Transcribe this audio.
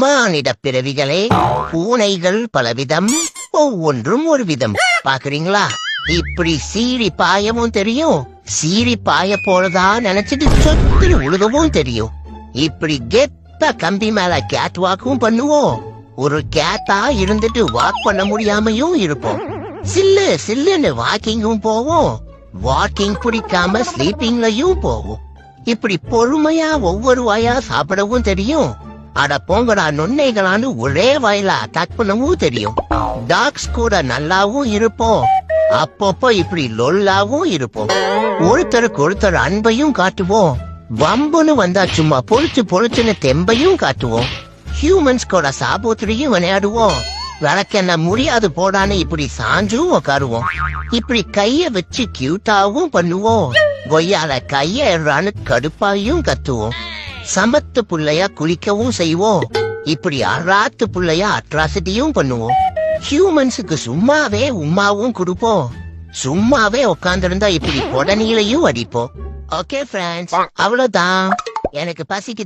மானிட பிறவிகளே, பூனைகள் பலவிதம், ஒவ்வொன்றும் ஒரு விதம். பாக்குறீங்களா? இப்படி சீறி பாயவும் தெரியும், சீறி பாய போலதான் நினைச்சிட்டு சொத்து உழுகவும் தெரியும். இப்படி கெத்தா கம்பி மேல கேட் வாக்கும் பண்ணுவோம். ஒரு கேட்டா இருந்துட்டு வாக் பண்ண முடியாமையும் இருப்போம். சில்லு சில்லுன்னு வாக்கிங்கும் போவோம், வாக்கிங் பிடிக்காம ஸ்லீப்பிங்லயும் போவோம். இப்படி பொறுமையா ஒவ்வொரு வாயா சாப்பிடவும் தெரியும். அட போங்கடா நொன்னைகளான்னு ஒரே வாயில அட்டாக் பண்ணவும் தெரியும். டாக்ஸ் கூட நல்லாவும் இருப்போம், அப்பப்போ இப்படி லொல்லாவும் இருப்போம். ஒருத்தருக்கு ஒருத்தர் அன்பையும் காட்டுவோம், வம்புன்னு வந்தா சும்மா பொழுச்சுன்னு தெம்பையும் காட்டுவோம். ஹியூமன்ஸ் கூட சாபோத்திரியும் விளையாடுவோம். விளக்கென்ன முடியாது போடான்னு இப்படி சாஞ்சும் உக்காருவோம். இப்படி கைய வச்சு கியூட்டாவும் பண்ணுவோம். கொய்யால கைய எறான்னு கடுப்பாயும் கத்துவோம். சமத்து புள்ளையா குளிக்கவும் செய்வோம். இப்படி அராத்து புள்ளையா அட்ராசிட்டியும் பண்ணுவோம். ஹியூமன்ஸுக்கு சும்மாவே உம்மாவும் கொடுப்போம். சும்மாவே உட்கார்ந்திருந்தா இப்படி உடனீலையும் அடிப்போம். ஓகே ஃப்ரெண்ட்ஸ், அவ்வளவுதான். எனக்கு பசிக்கு